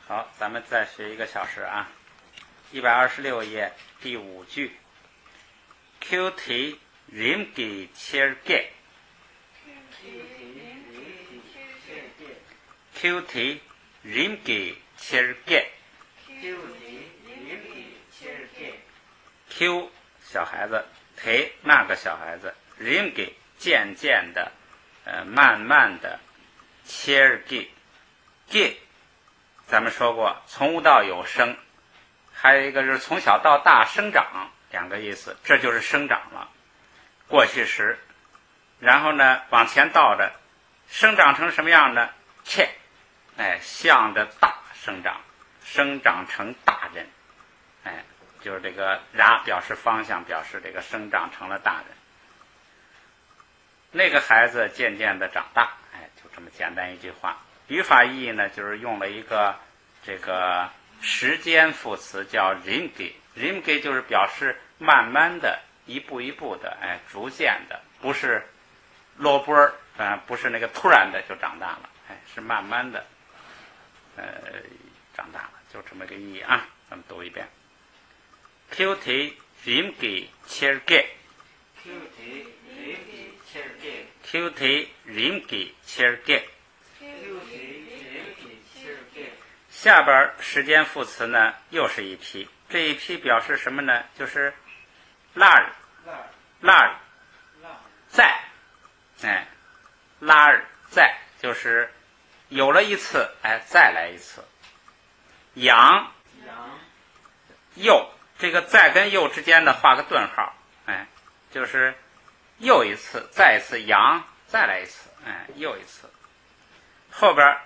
好，咱们再学1个小时啊。126页第5句。Cutie rimgi cherge。Cutie rimgi cherge。Q 小孩子 ，T 那个小孩子 ，rimgi 渐渐的，慢慢的 ，cherge ge。咱们说过，从无到有生，还有一个就是从小到大生长，两个意思，这就是生长了。过去时，然后呢往前倒着，生长成什么样呢？切，向着大生长，生长成大人，就是这个然表示方向，表示这个生长成了大人。那个孩子渐渐的长大，就这么简单一句话。语法意义呢，就是用了一个这个时间副词叫 rimgi，rimgi 就是表示慢慢的、一步一步的，逐渐的，不是落波儿，不是那个突然的就长大了，是慢慢的，长大了，就这么个意义啊。咱们读一遍 ：Cutie rimgi cherge。Cutie rimgi cherge。下边时间副词呢又是一批，这一批表示什么呢？就是lar在，lar在就是有了一次，再来一次。阳又，这个在跟又之间的画个顿号，就是又一次，再一次，阳再来一次，又一次。后边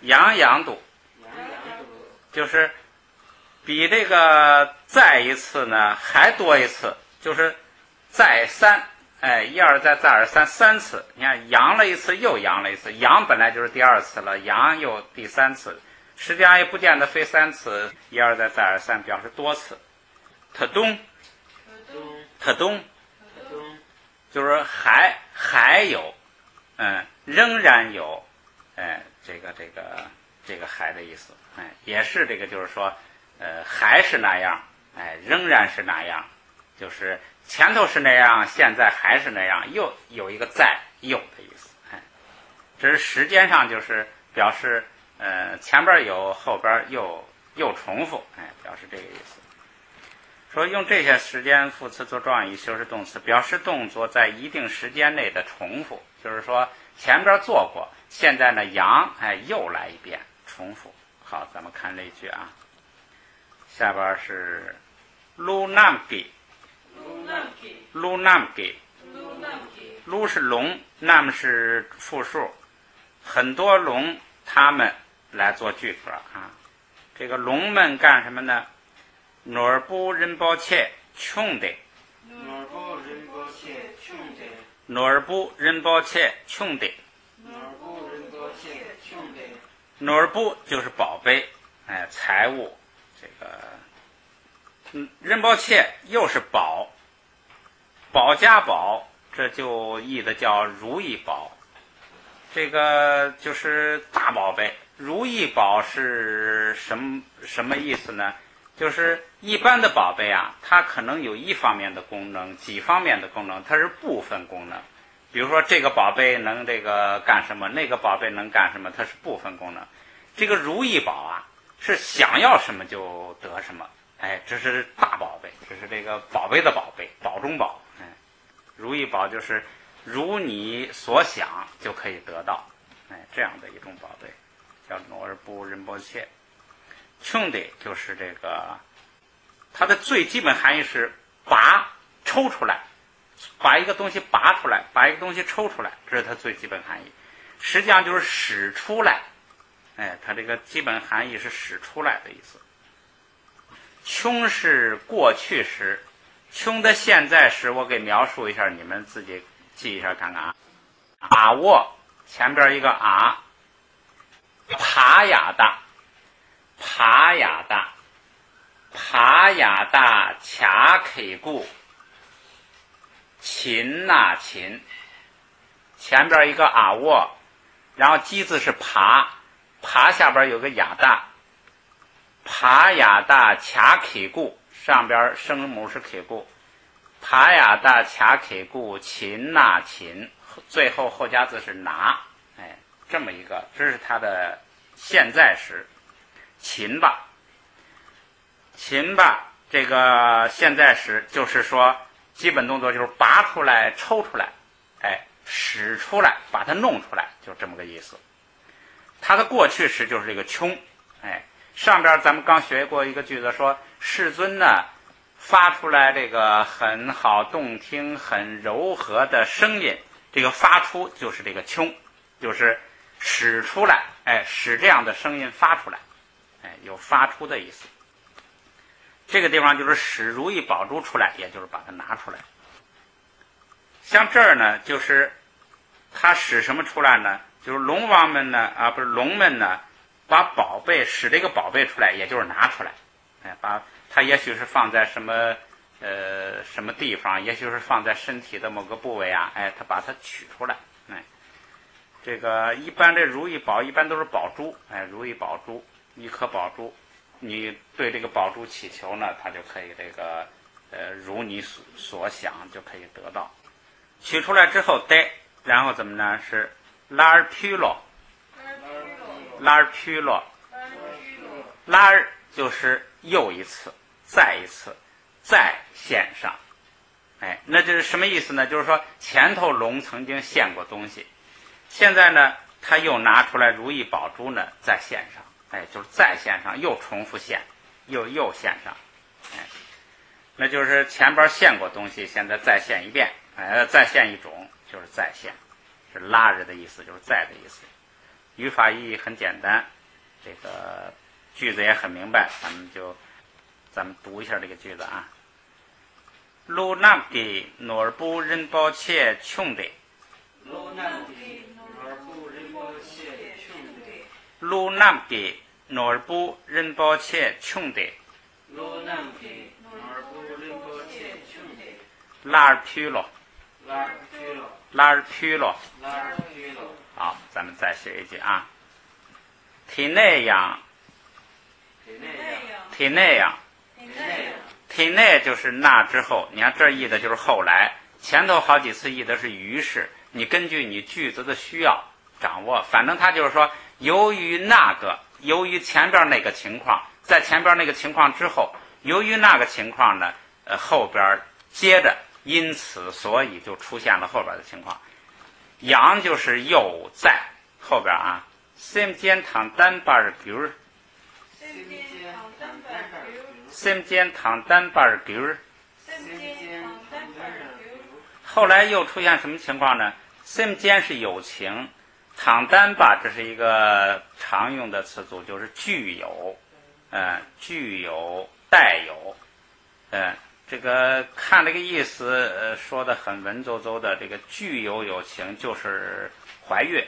阳度，就是比这个再一次呢还多一次，就是再三，一而再再而三，3次。你看阳了一次又阳了一次，阳本来就是第2次了，阳又第3次，实际上也不见得非3次，一而再再而三表示多次。特东就是还有，仍然有，这个还的意思，也是这个就是说，还是那样，仍然是那样，就是前头是那样，现在还是那样，又有一个在又的意思，这是时间上就是表示，前边有，后边又重复，表示这个意思。说用这些时间副词做状语修饰动词，表示动作在一定时间内的重复，就是说前边做过，现在呢阳又来一遍重复。好，咱们看这一句啊，下边是 lunamgi， lu 是龙， nam 是复数，很多龙他们来做句格啊。这个龙们干什么呢？Norbu Rinpoche Chungde。Norbu 就是宝贝，财物，这个Rinpoche又是宝，宝加宝，这就译的叫如意宝，这个就是大宝贝。如意宝是什么意思呢？就是一般的宝贝啊，它可能有一方面的功能，几方面的功能，它是部分功能。比如说这个宝贝能这个干什么，那个宝贝能干什么，它是部分功能。这个如意宝啊，是想要什么就得什么，这是大宝贝，这是这个宝贝的宝贝，宝中宝。如意宝就是如你所想就可以得到，这样的一种宝贝，叫诺尔布仁波切。chung的就是这个，它的最基本含义是抽出来，把一个东西拔出来，把一个东西抽出来，这是它最基本含义。实际上就是使出来，它这个基本含义是使出来的意思。chung是过去时，chung的现在时我给描述一下，你们自己记一下看看啊。阿沃前边一个啊，爬雅大卡给固，勤呐勤，前边一个啊沃，然后基字是爬，爬下边有个亚大，爬亚大卡起固，上边声母是起固，爬亚大卡起固，勤纳勤，最后后加字是拿，哎，这么一个，这是它的现在时。勤吧，勤吧，这个现在时就是说基本动作就是拔出来、抽出来，哎，使出来，把它弄出来，就这么个意思。它的过去时就是这个穷，哎，上边咱们刚学过一个句子说，世尊呢发出来这个很好动听、很柔和的声音，这个发出就是这个穷，就是使出来，哎，使这样的声音发出来，哎，有发出的意思。这个地方就是使如意宝珠出来，也就是把它拿出来。像这儿呢，就是他使什么出来呢？就是龙王们呢，不是龙们呢，把宝贝使这个宝贝出来，也就是拿出来，哎，把它也许是放在什么什么地方，也许是放在身体的某个部位啊，哎，他把它取出来，哎，这个一般这如意宝一般都是宝珠，哎，如意宝珠一颗宝珠，你对这个宝珠祈求呢，它就可以这个如你所想就可以得到。取出来之后得，然后怎么呢？是拉尔py罗，拉尔py罗，拉尔就是又一次，再一次，再献上。哎，那这是什么意思呢？就是说前头龙曾经献过东西，现在呢他又拿出来如意宝珠呢再献上，哎，就是再献上，又重复献，又献上，哎，那就是前边献过东西，现在再献一遍，哎，再献一种，就是再献，是拉着的意思，就是再的意思。语法意义很简单，这个句子也很明白，咱们读一下这个句子啊。卢南给努尔布仁波切穷的，卢南给努尔布仁波切穷的，拉尔py罗，拉尔py罗。好，咱们再学一句啊。体内养，体内养，体内就是那之后，你看这译的就是后来，前头好几次译的是于是，你根据你句子的需要掌握，反正他就是说，由于前边那个情况，在前边那个情况之后，由于那个情况呢，后边接着，因此所以就出现了后边的情况。养就是又在后边啊，sem间堂单巴尔比如。sem间堂单巴尔比如，后来又出现什么情况呢 ？sem间是有情，堂单巴这是一个常用的词组，就是具有，具有带有，这个看这个意思，说的很文绉绉的，这个具有情就是怀孕，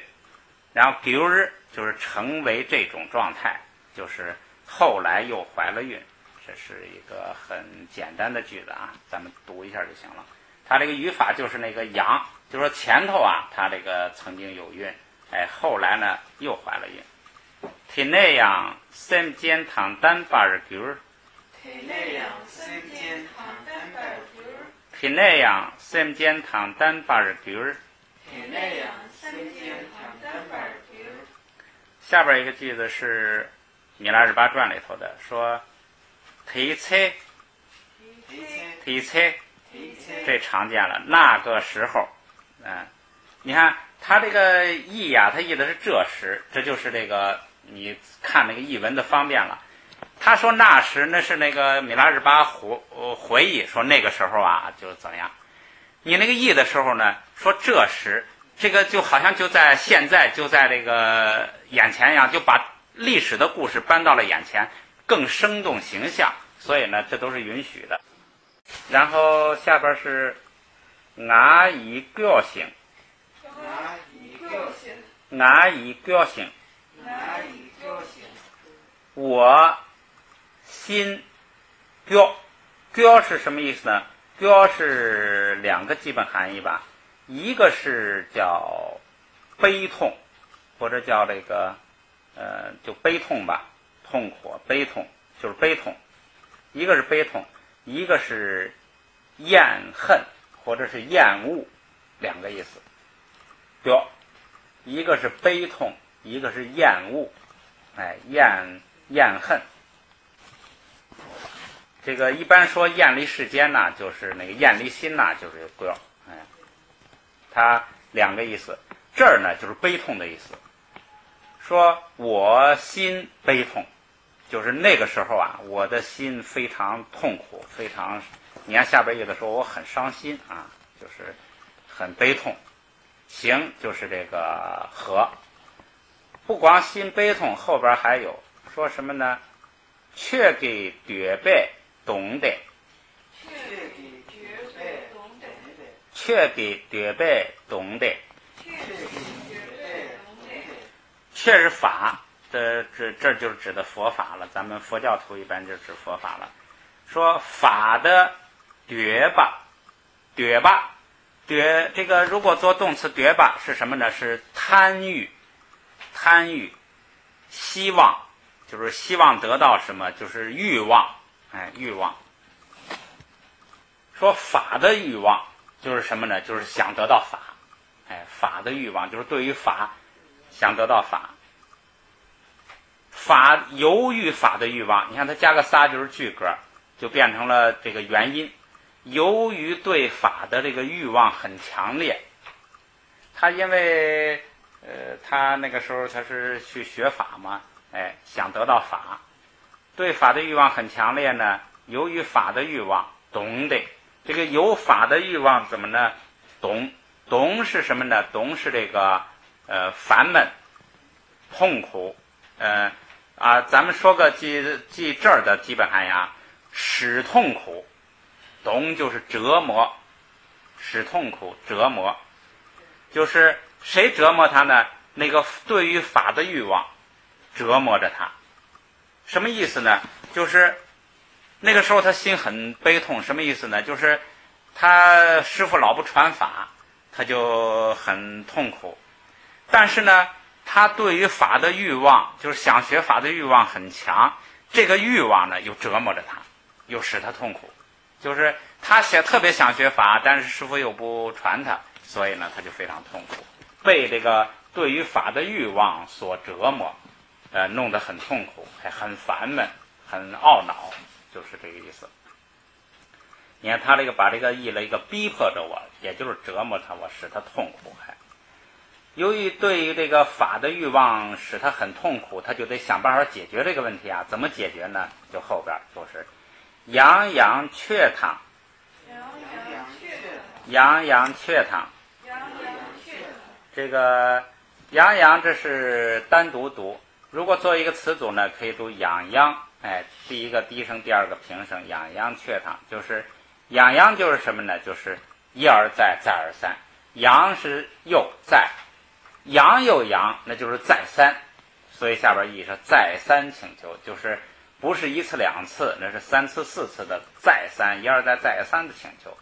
然后比如就是成为这种状态，就是后来又怀了孕。这是一个很简单的句子啊，咱们读一下就行了。它这个语法就是那个阳，就说前头啊，它这个曾经有孕，哎，后来呢又怀了孕。体内养sem间堂单巴尔比如，体内养sem间堂单巴尔比如，体内养sem间堂单巴尔比如，体内养sem间堂单巴尔比如。下边一个句子是米拉日巴传里头的，说。提车，这常见了。那个时候，你看他这个译呀，他译的是这时，这就是这个你看那个译文的方便了。他说那时，那是那个米拉日巴回忆说那个时候啊，就怎么样。你那个译的时候呢，说这时，这个就好像就在现在，就在这个眼前一样，就把历史的故事搬到了眼前。更生动形象，所以呢，这都是允许的。然后下边是我以个性，我心是什么意思呢？是两个基本含义吧，一个是叫悲痛，或者叫这个就悲痛吧，痛苦悲痛就是悲痛，一个是悲痛，一个是厌恨或者是厌恶，两个意思。对，一个是悲痛，一个是厌恶，厌恨。这个一般说厌离世间呢，就是那个厌离心呢，就是对，它两个意思。这儿呢就是悲痛的意思，说我心悲痛，就是那个时候啊，我的心非常痛苦，非常，你看下边意思说我很伤心啊，就是很悲痛。行就是这个和，不光心悲痛，后边还有说什么呢？却给绝背懂得，却给绝背懂得，确是法，这就是指的佛法了。咱们佛教徒一般就指佛法了。说法的觉吧，这个如果做动词觉吧是什么呢？是贪欲，希望，就是希望得到什么，就是欲望，欲望。说法的欲望就是什么呢？就是想得到法，法的欲望就是对于法想得到法。法由于法的欲望，你看它加个仨就是句格，就变成了这个原因。由于对法的这个欲望很强烈，他因为他那个时候他是去学法嘛，想得到法，对法的欲望很强烈呢。由于法的欲望，懂得这个有法的欲望怎么呢？懂是什么呢？懂是这个烦闷、痛苦，咱们说个记这儿的基本含义啊，使痛苦。懂就是折磨，使痛苦折磨，就是谁折磨他呢？那个对于法的欲望折磨着他。什么意思呢？就是那个时候他心很悲痛。什么意思呢？就是他师父老不传法，他就很痛苦。但是呢，他对于法的欲望，就是想学法的欲望很强，这个欲望呢又折磨着他，又使他痛苦。就是他特别想学法，但是师父又不传他，所以呢他就非常痛苦，被这个对于法的欲望所折磨，弄得很痛苦，还很烦闷，很懊恼，就是这个意思。你看他这个把这个译了一个逼迫着我，也就是折磨他，我使他痛苦。由于对于这个法的欲望使他很痛苦，他就得想办法解决这个问题啊。怎么解决呢？就后边就是洋洋雀堂，洋洋雀堂，这个洋洋这是单独读，如果做一个词组呢，可以读洋洋，第一个低声，第二个平声，洋洋雀堂，就是洋洋就是什么呢？就是一而再，再而三，洋是又再，洋又洋，那就是再三，所以下边意是再三请求，就是不是一次两次，那是三次四次的再三，一而再再三的请求。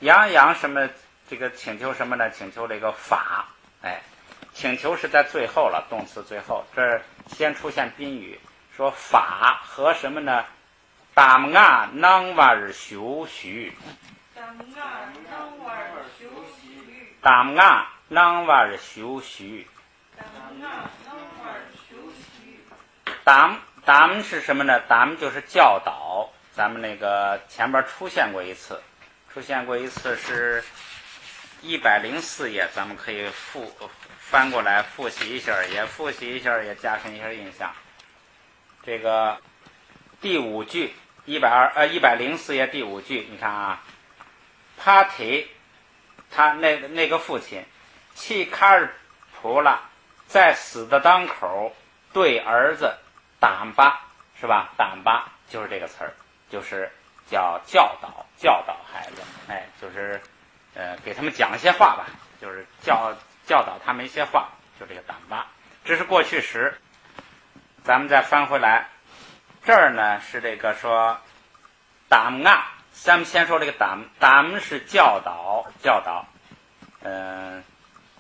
洋洋什么？这个请求什么呢？请求这个法，请求是在最后了，动词最后，这儿先出现宾语，说法和什么呢？达雅能瓦尔修许，达雅能瓦尔修许，达姆是什么呢？达姆就是教导，咱们那个前边出现过一次是104页，咱们可以翻过来复习一下，也加深一下印象。这个第5句104页第5句，你看啊，帕提他那个父亲契卡尔普拉在死的当口对儿子打巴，是吧？打巴就是这个词儿，就是叫教导孩子，就是给他们讲一些话吧，就是教导他们一些话，就这个打巴，这是过去时。咱们再翻回来，这儿呢是这个说打啊，咱们先说这个打是教导，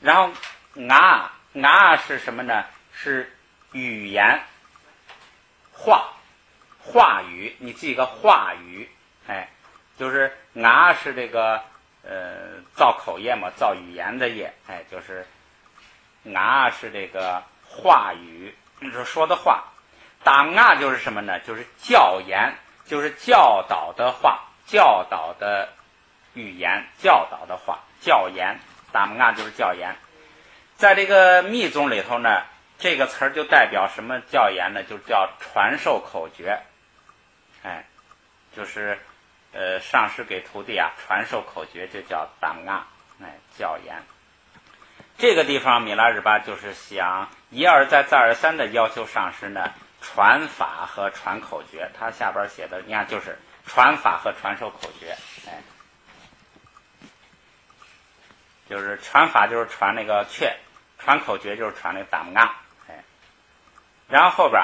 然后是什么呢？是语言，话语，你记个话语，就是俺是这个造口业嘛，造语言的业，就是俺是这个话语，说的话。当俺就是什么呢？就是教言，就是教导的话，教导的语言，教导的话，教言。当俺就是教言。在这个密宗里头呢，这个词儿就代表什么教言呢？就叫传授口诀，就是上师给徒弟传授口诀就叫当阿，教言。这个地方米拉日巴就是想一而再再而三的要求上师呢传法和传口诀。他下边写的你看就是传法和传授口诀，就是传法就是传那个阙，传口诀就是传那个当阿，然后后边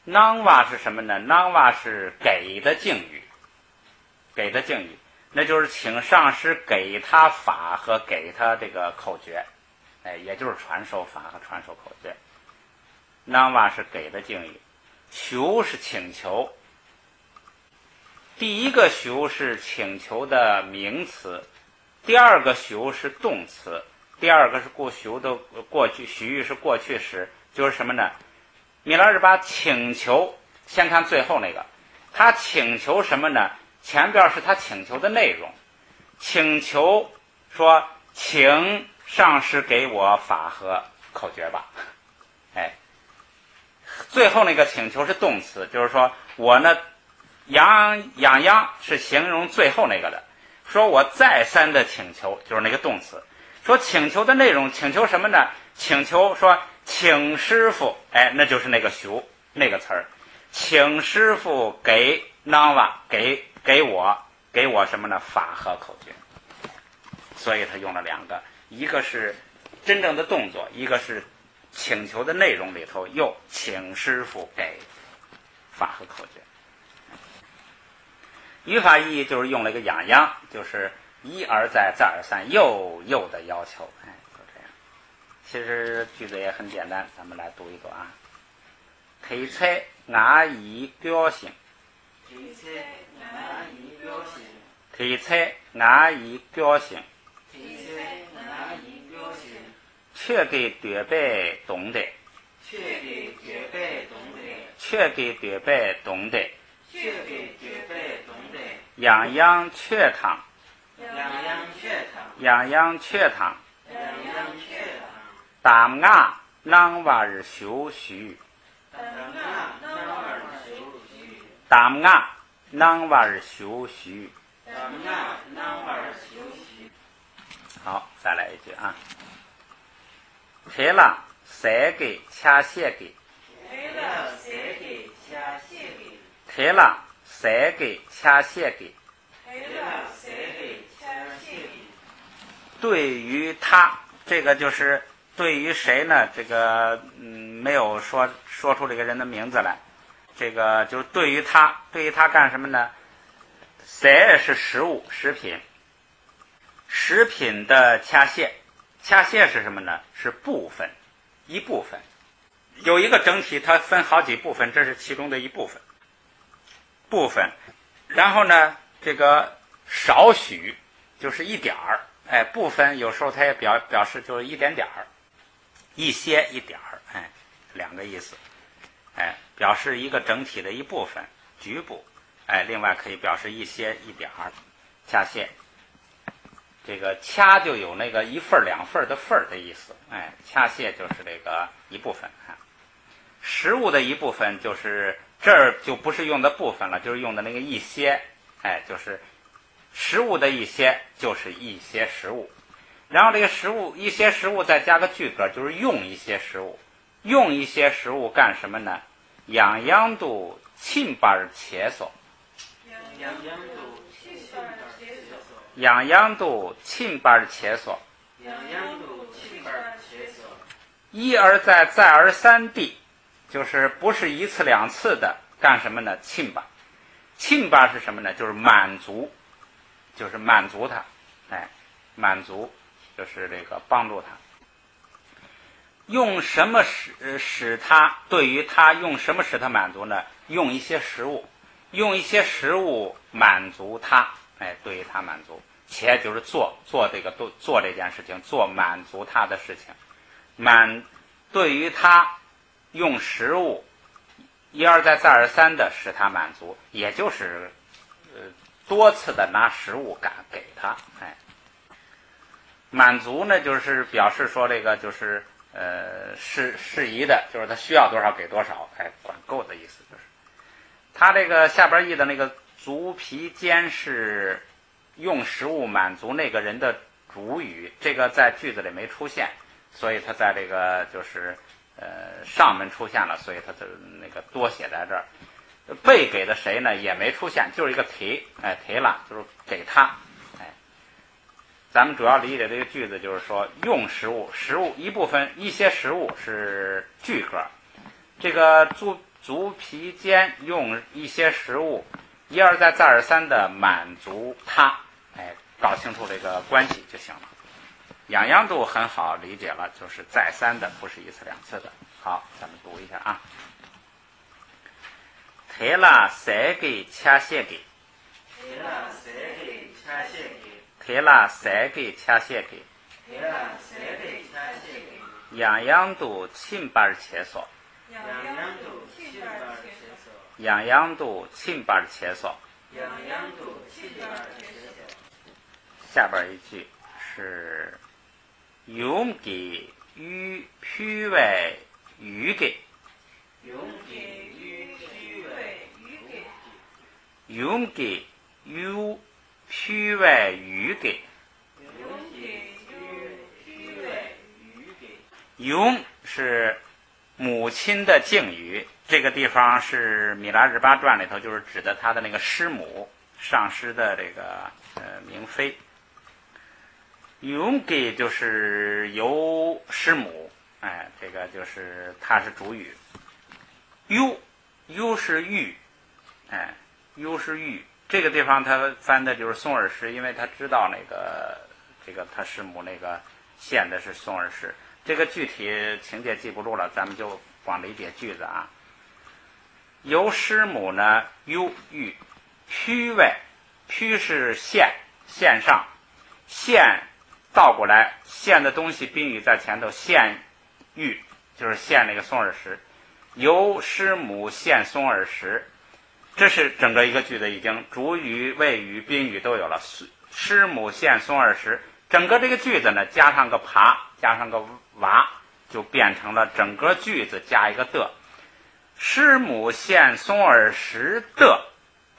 囊瓦是什么呢？囊瓦是给的敬语，给的敬语，那就是请上师给他法和给他这个口诀，也就是传授法和传授口诀。囊瓦是给的敬语，求是请求。第一个求是请求的名词，第二个求是动词，第二个是求的过去，许是过去时，就是什么呢？米拉日巴请求，先看最后那个，他请求什么呢？前边是他请求的内容，请求说请上师给我法和口诀吧，最后那个请求是动词，就是说我呢痒是形容最后那个的，说我再三的请求，就是那个动词。说请求的内容，请求什么呢？请求说请师傅，那就是那个求那个词儿，请师傅给囊瓦给我什么呢？法和口诀。所以他用了两个，一个是真正的动作，一个是请求的内容里头又请师傅给法和口诀。语法意义就是用了一个痒，就是一而再再而三又的要求，就这样。其实句子也很简单，咱们来读一读提出雅意表现，提出雅意表现，提出雅意表现，提出雅意表现，却给对白懂得，却给对白懂得，却给对白懂得，却给对白懂得，样样却堂，样样却堂，当雅囊瓦日修须，当雅囊瓦日修须。好，再来一句提了三个掐写给，提了三个掐写给，对于他，这个就是对于谁呢？这个没有说出这个人的名字来。这个就是对于他干什么呢？三是食物食品，食品的掐写是什么呢？是部分，一部分。有一个整体，它分好几部分，这是其中的一部分。然后呢，这个少许就是一点儿，部分有时候它也表示就是一点点儿，一些一点儿，两个意思，表示一个整体的一部分，局部，另外可以表示一些一点儿，掐写。这个掐就有那个一份两份的份的意思，掐写就是这个一部分。食物的一部分就是这儿就不是用的部分了，就是用的那个一些，就是食物的一些就是一些食物，然后这个食物一些食物再加个句格，就是用一些食物，用一些食物干什么呢？样样都亲巴切索，样样都亲巴切索，一而再再而三地，就是不是一次两次的干什么呢？亲巴，亲巴是什么呢？就是满足，就是满足他，满足就是这个帮助他。用什么使他对于他用什么使他满足呢？用一些食物，用一些食物满足他，对于他满足，且就是做这件事情，做满足他的事情，对于他用食物一而再再而三的使他满足，也就是多次的拿食物给他，满足呢就是表示说这个就是适宜的，就是他需要多少给多少，管够的意思。就是他这个下边译的那个足皮坚是用食物满足那个人的主语，这个在句子里没出现，所以他在这个就是上文出现了，所以他的那个多写在这儿。被给的谁呢也没出现，就是一个提了，就是给他。咱们主要理解这个句子就是说，用食物一些食物是句格，这个足皮坚用一些食物一而再再而三的满足他，搞清楚这个关系就行了。样样都很好理解了，就是再三的，不是一次两次的。好，咱们读一下啊。提拉塞给掐谢给，提拉塞给掐谢给，样样都亲巴切索，样样都亲巴切索。下边一句是用给与虚为余给，用给与虚为余给。用是母亲的敬语，这个地方是米拉日巴传里头就是指的他的那个师母，上师的这个明妃。用给就是由师母，这个就是他是主语。U是玉，U是玉，这个地方他翻的就是宋尔诗，因为他知道这个他师母那个献的是宋尔诗。这个具体情节记不住了，咱们就光理解句子啊。由师母呢，玉，虚位，虚是献上，献倒过来，献的东西宾语在前头，献玉就是献那个松耳石，由师母献松耳石，这是整个一个句子，已经主语、谓语、宾语都有了。师母献松耳石，整个这个句子呢，加上个爬，加上个娃，就变成了整个句子加一个的。师母献松耳石的，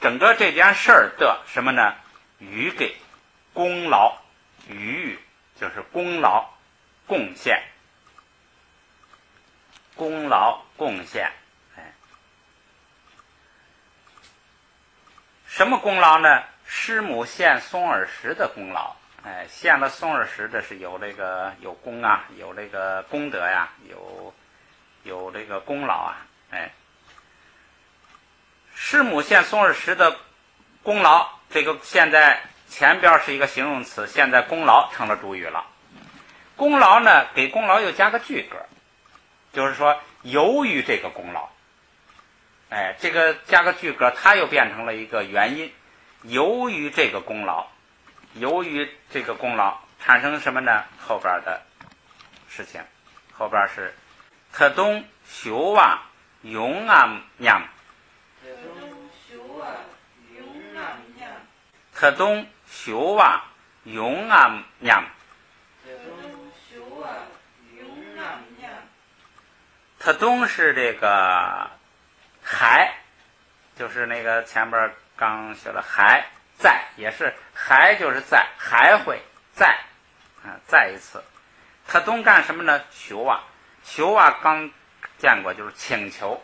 整个这件事儿的什么呢？余给功劳，余就是功劳贡献，功劳贡献。什么功劳呢？师母献松耳石的功劳。献了松耳石的是有这个有功啊，有这个功德呀，有这个功劳啊。师母献松耳石的功劳，这个现在前边是一个形容词，现在功劳成了主语了。功劳呢，给功劳又加个句格，就是说由于这个功劳，这个加个句格，它又变成了一个原因。由于这个功劳，由于这个功劳产生什么呢？后边的事情，后边是特东修啊用啊냠，特东修啊用啊냠，特东是这个还，就是那个前边刚学了还在，也是还就是在，还会再再一次。特东干什么呢？求啊，求啊，刚见过，就是请求，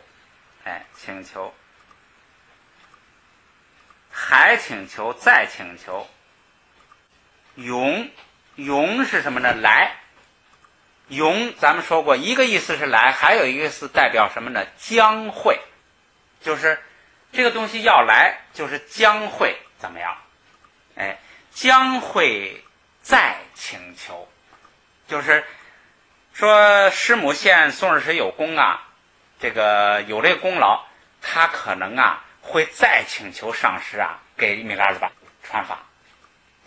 请求，还请求，再请求。永是什么呢？来。永咱们说过，一个意思是来，还有一个意思代表什么呢？将会，就是这个东西要来，就是将会怎么样？将会再请求，就是说师母献宋日时有功啊，这个有这个功劳，他可能啊会再请求上师啊给米拉日巴传法，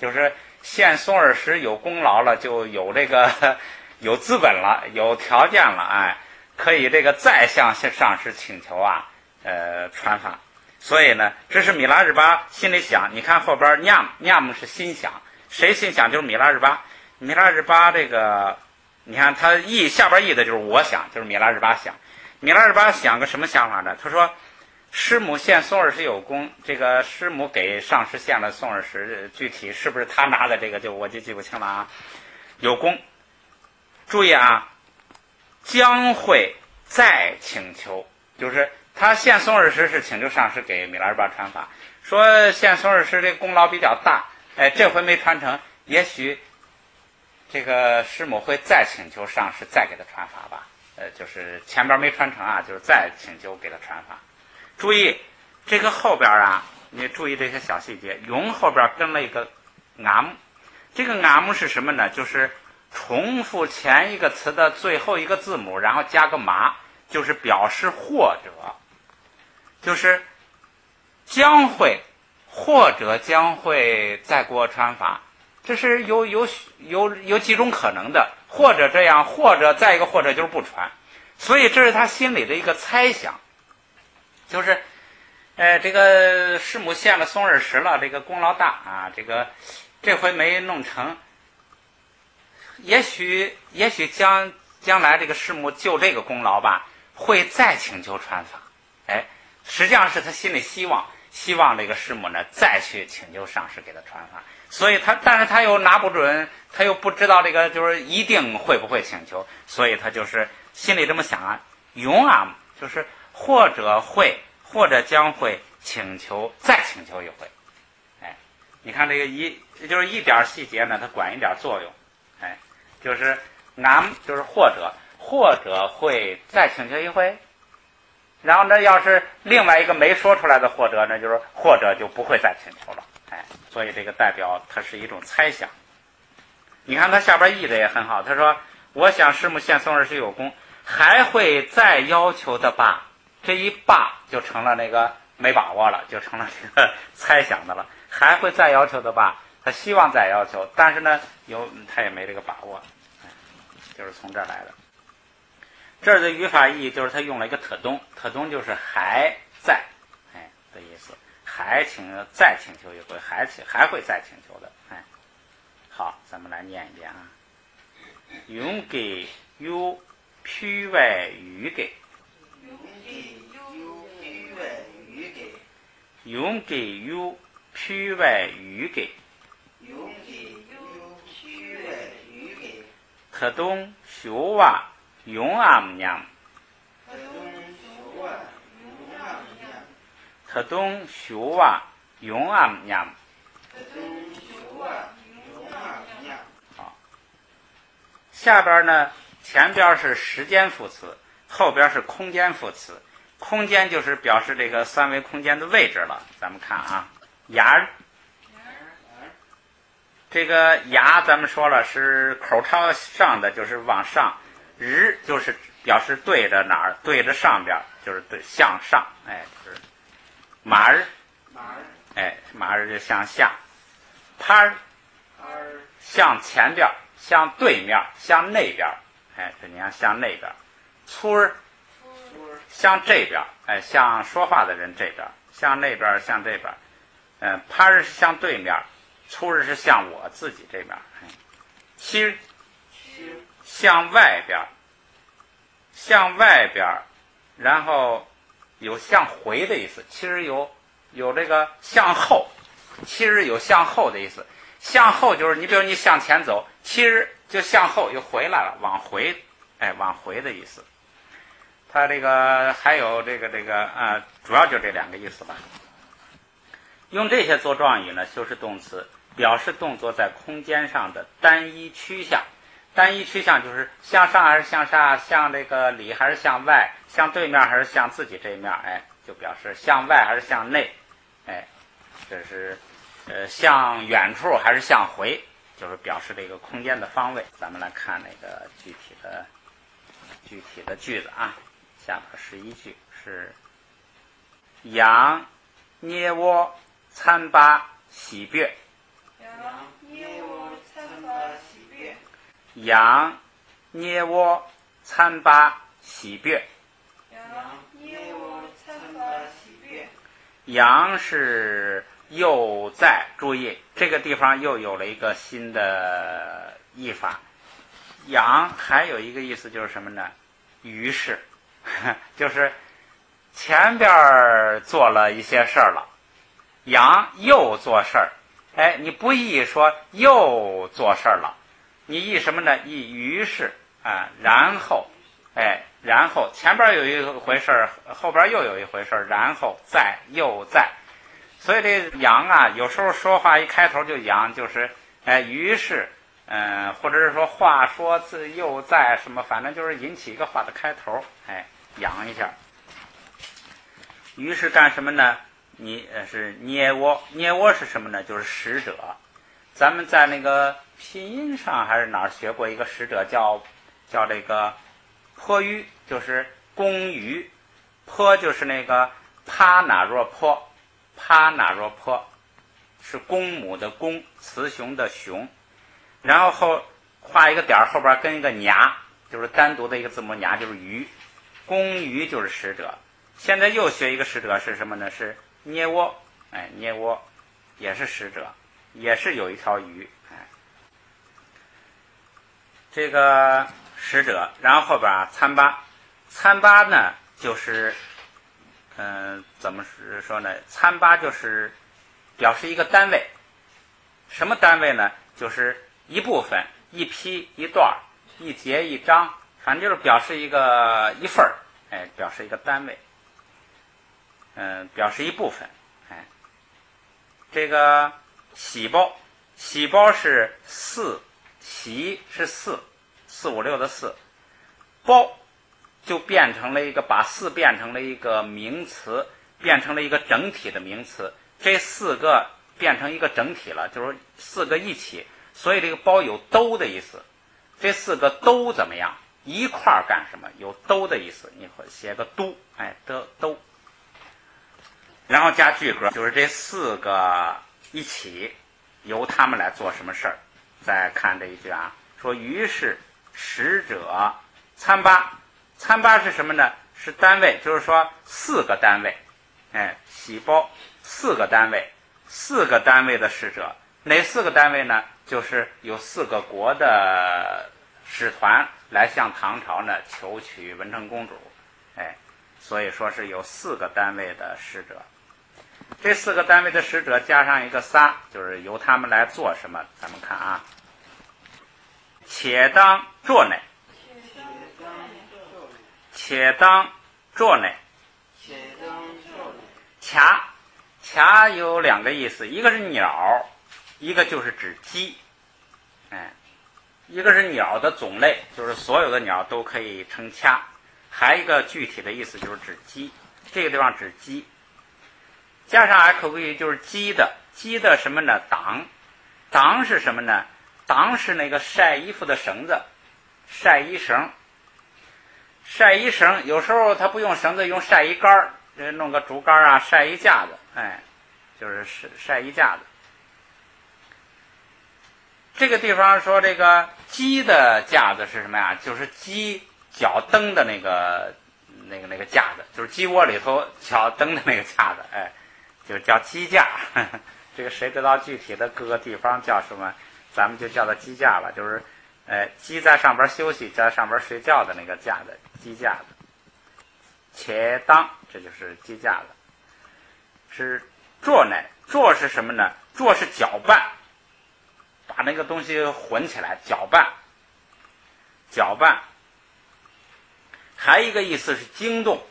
就是献宋日时有功劳了，就有这个有资本了，有条件了，哎，可以这个再向上师请求啊，传法。所以呢，这是米拉日巴心里想。你看后边念是心想，谁心想就是米拉日巴。米拉日巴这个，你看他下边译的就是我想，就是米拉日巴想。米拉日巴想个什么想法呢？他说，师母献宋日时有功，这个师母给上师献了宋日时，具体是不是他拿的这个我就记不清了啊。有功，注意啊，将会再请求，就是他献宋日时是请求上师给米拉日巴传法，说献宋日时这个功劳比较大，哎，这回没传承，也许这个师母会再请求上师再给他传法吧，就是前边没传承啊，就是再请求给他传法。注意这个后边啊，你注意这些小细节，用后边跟了一个俺们，这个俺们是什么呢？就是重复前一个词的最后一个字母，然后加个麻，就是表示或者，就是将会或者将会再给我传法，这是有几种可能的，或者这样，或者再一个或者就是不传，所以这是他心里的一个猜想，就是这个师母献了宋日时了，这个功劳大啊，这回没弄成，也许将来这个师母就这个功劳吧，会再请求传法，哎，实际上是他心里希望这个师母呢再去请求上师给他传法，所以但是他又拿不准，他又不知道这个就是一定会不会请求，所以他就是心里这么想啊，永啊，就是或者会或者将会再请求一回，哎，你看这个就是一点细节呢，它管一点作用，哎，就是俺就是或者会再请求一回，然后呢，要是另外一个没说出来的或者呢，就是或者就不会再请求了，哎，所以这个代表它是一种猜想。你看他下边译的也很好，他说：“我想师母献宋日时有功，还会再要求的吧？”这一罢就成了那个没把握了，就成了这个猜想的了。还会再要求的吧？他希望再要求，但是呢，他也没这个把握，就是从这儿来的。这儿的语法意义就是他用了一个特东，特东就是还在，哎的意思，再请求一回，还会再请求的，哎。好，咱们来念一遍啊。用给有批外语给。用给有批外语给，特东修哇用俺娘，特东修哇用俺娘。好，下边呢，前边是时间副词，后边是空间副词。空间就是表示这个三维空间的位置了。咱们看啊，牙，这个牙咱们说了是口朝上的，就是往上；日就是表示对着哪儿，对着上边，就是对向上。哎，就是马儿，哎，马儿就向下；趴儿向前边，向对面，向那边。哎，这你看向那边；粗儿向这边，哎，向说话的人这边，向那边，向这边，趴日是向对面，粗日是向我自己这边，七日向外边，向外边，然后有向回的意思，其实有这个向后，其实有向后的意思，向后就是你比如你向前走，其实就向后又回来了，往回，哎，往回的意思。它这个还有这个主要就这两个意思吧。用这些做状语呢，修饰动词，表示动作在空间上的单一趋向。单一趋向就是向上还是向下，向这个里还是向外，向对面还是向自己这一面，哎，就表示向外还是向内，哎，这是向远处还是向回，就是表示这个空间的方位。咱们来看那个具体的具体的句子啊。下边是一句是羊捏窝参巴喜别，羊捏窝参巴喜别，羊捏窝参巴喜别。羊捏窝参巴喜别。羊是又在，注意这个地方又有了一个新的译法。羊还有一个意思就是什么呢？于是就是前边做了一些事儿了，羊又做事儿，哎，你不译说又做事儿了，你译什么呢？译于是啊，然后，哎，然后前边有一回事儿，后边又有一回事儿，然后再又在，所以这羊啊，有时候说话一开头就羊，就是哎，于是。或者是说话说自又在什么，反正就是引起一个话的开头，哎，扬一下。于是干什么呢？你是捏窝，捏窝是什么呢？就是使者。咱们在那个拼音上还是哪儿学过一个使者叫这个颇于，就是公于，颇就是那个帕那若颇，帕那若颇是公母的公，雌雄的雄。然后画一个点，后边跟一个牙，就是单独的一个字母牙，就是鱼。公鱼就是使者。现在又学一个使者是什么呢？是捏窝，哎，捏窝也是使者，也是有一条鱼，哎，这个使者。然后后边啊，参巴，参巴呢就是怎么说呢？参巴就是表示一个单位，什么单位呢？就是一部分、一批、一段、一节、一章，反正就是表示一份儿，哎，表示一个单位，表示一部分，哎，这个喜包，喜包是四，喜是四五六的四，包就变成了一个，把四变成了一个名词，变成了一个整体的名词，这四个变成一个整体了，就是四个一起。所以这个包有都的意思，这四个都怎么样？一块儿干什么？有都的意思，你会写个都，哎的都，然后加句格，就是这四个一起，由他们来做什么事儿？再看这一句啊，说于是使者参巴，参巴是什么呢？是单位，就是说四个单位，哎，喜包四个单位，四个单位的使者，哪四个单位呢？就是有四个国的使团来向唐朝呢求娶文成公主，哎，所以说是有四个单位的使者。这四个单位的使者加上一个撒，就是由他们来做什么？咱们看啊，且当坐内，且当坐内，卡有两个意思，一个是鸟，一个就是指鸡，哎，一个是鸟的种类，就是所有的鸟都可以称掐，还一个具体的意思就是指鸡，这个地方指鸡，加上 口语就是鸡的什么呢？党是什么呢？党是那个晒衣服的绳子，晒衣绳。晒衣绳有时候它不用绳子，用晒衣杆，弄个竹竿啊，晒衣架子，哎，就是晒衣架子。这个地方说这个鸡的架子是什么呀？就是鸡脚蹬的那个架子，就是鸡窝里头脚蹬的那个架子，哎，就叫鸡架。这个谁知道具体的各个地方叫什么，咱们就叫它鸡架吧，就是鸡在上边休息，在上边睡觉的那个架子，鸡架子。且当，这就是鸡架子。是坐呢，坐是什么呢？坐是搅拌，把那个东西混起来，搅拌。还一个意思是惊动，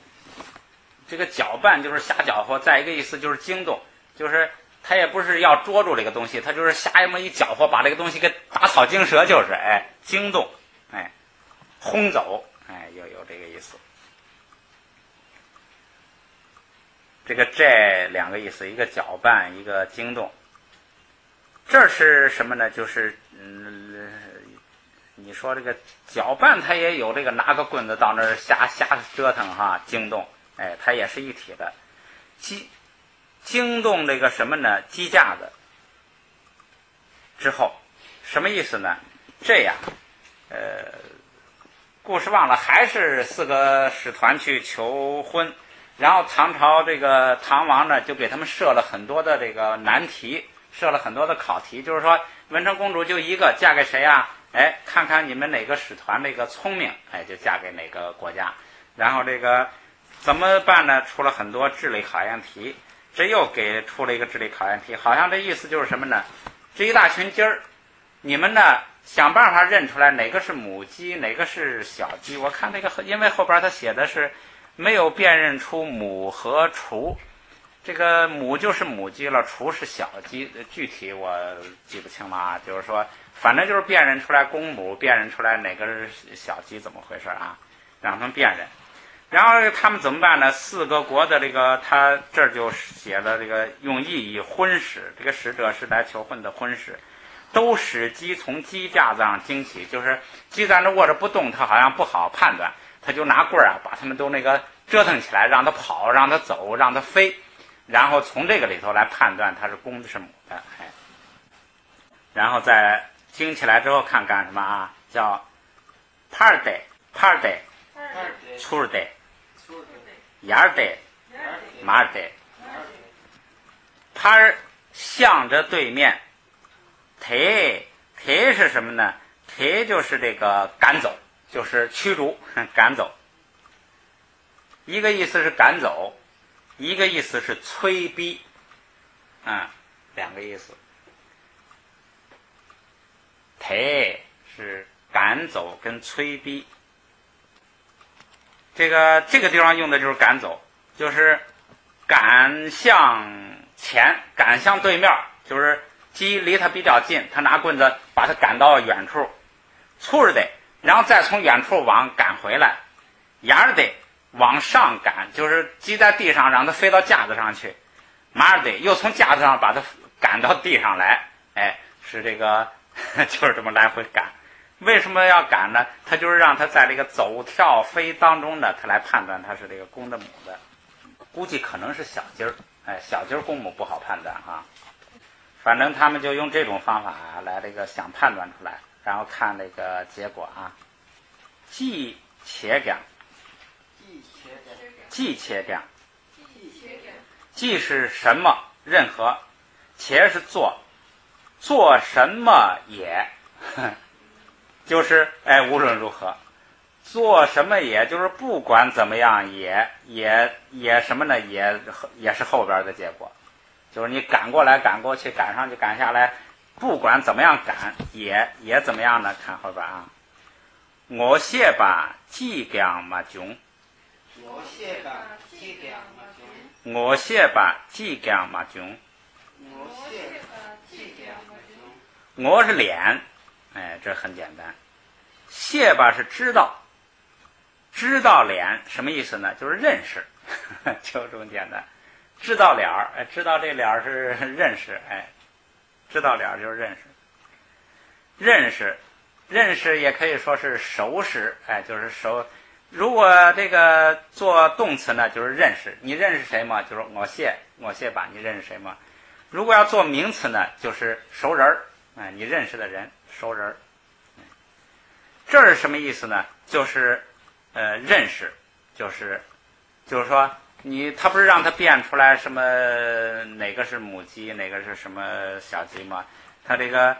这个搅拌就是瞎搅和，再一个意思就是惊动，就是他也不是要捉住这个东西，他就是瞎这么一搅和，把这个东西给打草惊蛇，就是惊动，轰走，有这个意思。这两个意思，一个搅拌，一个惊动。这是什么呢？就是你你说这个搅拌它也有这个拿个棍子到那儿瞎折腾哈，惊动，哎，它也是一体的。惊动这个什么呢？鸡架子之后，什么意思呢？这样，故事忘了，还是4个使团去求婚，然后唐朝这个唐王呢，就给他们设了很多的这个难题，设了很多的考题，就是说文成公主就一个，嫁给谁啊？哎，看看你们哪个使团这个聪明，哎，就嫁给哪个国家。然后这个怎么办呢？出了很多智力考验题，这又给出了一个智力考验题，好像这意思就是什么呢？这一大群鸡儿，你们呢想办法认出来哪个是母鸡，哪个是小鸡。我看这个，因为后边他写的是没有辨认出母和雏，这个母就是母鸡了，雏是小鸡，具体我记不清了啊。就是说，反正就是辨认出来公母，辨认出来哪个是小鸡，怎么回事啊？让他们辨认。然后他们怎么办呢？4个国的这个，他这儿就写了这个用意以婚使，这个使者是来求婚的婚使，都使鸡从鸡架子上惊起，就是鸡在那卧着不动，他好像不好判断，他就拿棍儿啊把他们都那个折腾起来，让他跑，让他走，让他飞，然后从这个里头来判断它是公的是母的，哎，然后再惊起来之后看干什么啊？叫 party 출대 yar대 말대 팔向着对面，대是什么呢？대就是这个赶走，就是驱逐赶走。一个意思是赶走，一个意思是催逼，两个意思。대是赶走跟催逼。这个地方用的就是赶走，就是赶向前，赶向对面，就是鸡离它比较近，他拿棍子把它赶到远处，粗着的，然后再从远处往赶回来，沿着的往上赶，就是鸡在地上让它飞到架子上去，马儿的又从架子上把它赶到地上来，哎，是这个就是这么来回赶。为什么要赶呢？他就是让他在这个走跳飞当中呢，他来判断他是这个公的母的。估计可能是小鸡儿，哎，小鸡儿公母不好判断哈。反正他们就用这种方法来这个想判断出来，然后看这个结果啊。既且讲，既是什么？任何，且是做什么也。就是无论如何做什么，也就是不管怎么样也什么呢？也是后边的结果，就是你赶过来赶过去，赶上去赶下来，不管怎么样赶也怎么样呢？看后边啊，我谢把鸡姜嘛囧，我谢把鸡姜嘛囧，我是脸。哎，这很简单。谢吧是知道脸什么意思呢？就是认识，就这么简单。知道脸儿，哎，知道这脸儿是认识，哎，知道脸儿就是认识。认识也可以说是熟识，哎，就是熟。如果这个做动词呢，就是认识。你认识谁吗？就是我谢吧，你认识谁吗？如果要做名词呢，就是熟人儿，哎，你认识的人。熟人，这是什么意思呢？就是认识，就是说他不是让他辨出来什么哪个是母鸡，哪个是什么小鸡吗？他这个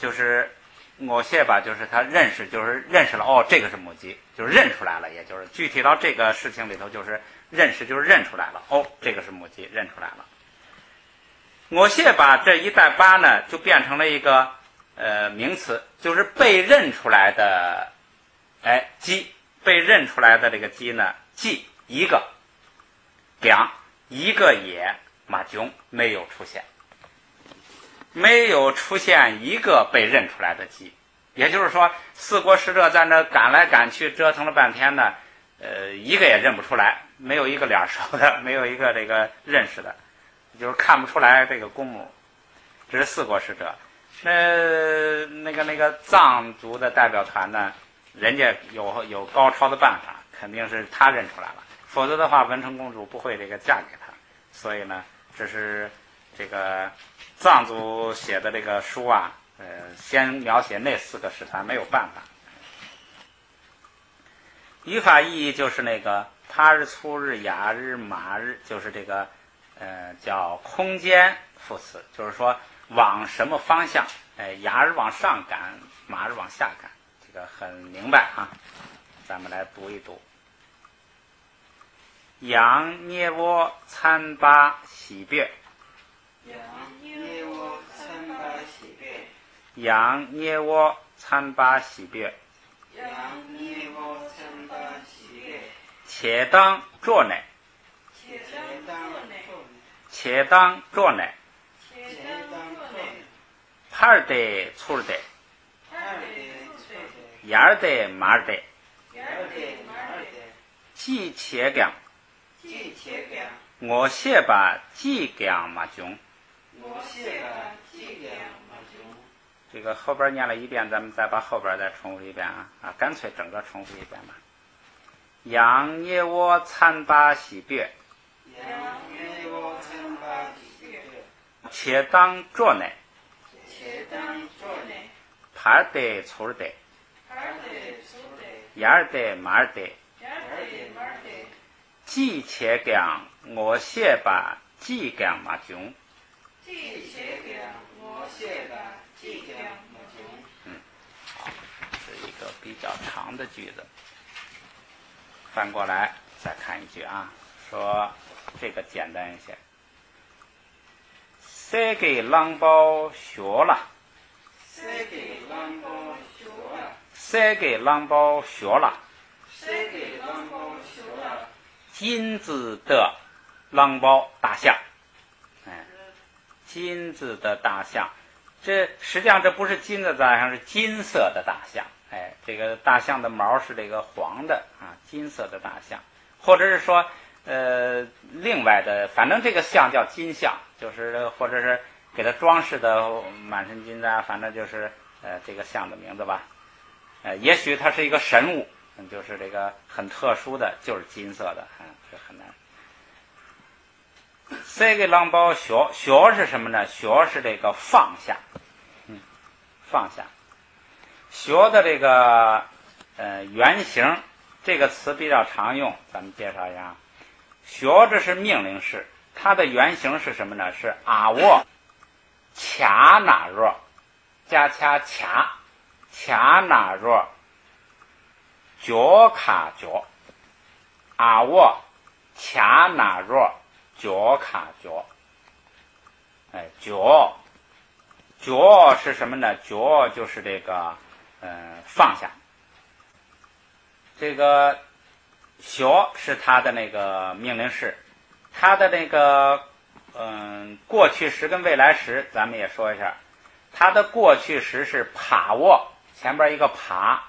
就是我谢吧，就是他认识，就是认识了哦，这个是母鸡，就是认出来了，也就是具体到这个事情里头，就是认识，就是认出来了哦，这个是母鸡，认出来了。我谢吧这一带八呢，就变成了一个名词，就是被认出来的，哎，鸡，被认出来的这个鸡呢，鸡一个，两一个也，马囧没有出现一个被认出来的鸡，也就是说4国使者在那赶来赶去折腾了半天呢，一个也认不出来，没有一个脸熟的，没有一个这个认识的，就是看不出来这个公母。这是4国使者。那个藏族的代表团呢，人家有高超的办法，肯定是他认出来了，否则的话文成公主不会这个嫁给他。所以呢，这是这个藏族写的这个书啊，先描写那4个使团没有办法。语法意义就是那个他日、粗日、雅日、马日，就是这个叫空间副词，就是说往什么方向，雅日往上赶，马日往下赶，这个很明白啊。咱们来读一读。羊捏窝参巴喜别，羊捏窝参巴喜别，羊捏窝参巴喜别，羊捏窝参巴喜别，且当作乃，且当作乃，且当作乃，且当作乃，帕尔得粗尔得，二得粗得，雅尔得马尔得，二得马尔得，既且讲，既且讲，我谢把既讲嘛囧。我谢把既讲马囧。这个后边念了一遍，咱们再把后边再重复一遍啊，干脆整个重复一遍吧。羊捏窝参巴喜别，羊捏窝参巴喜别，且当作乃，且当作乃，帕尔得粗尔得，二得粗得，雅尔得马尔得，二得马尔得，既且讲我谢把既讲嘛囧。既且讲，我谢把既讲马囧。好，是一个比较长的句子。翻过来再看一句啊，说这个简单一些。塞给狼包学了，塞给狼包学了，塞给狼包学了，塞给狼包学了，金子的狼包大象，金子的大象，这实际上这不是金子的大象，是金色的大象。这个大象的毛是这个黄的啊，金色的大象，或者是说另外的，反正这个象叫金象，就是或者是给它装饰的满身金啊，反正就是这个象的名字吧。也许它是一个神物，就是这个很特殊的，就是金色的，这很难。塞给狼包学，学是什么呢？学是这个放下，放下。学的这个原型这个词比较常用，咱们介绍一下。学这是命令式，它的原型是什么呢？是阿沃卡那若加掐卡卡那若脚卡脚，阿沃卡那若脚卡脚。脚脚是什么呢？脚就是这个放下。这个学是它的那个命令式，它的那个过去时跟未来时咱们也说一下。它的过去时是帕沃，前边一个帕，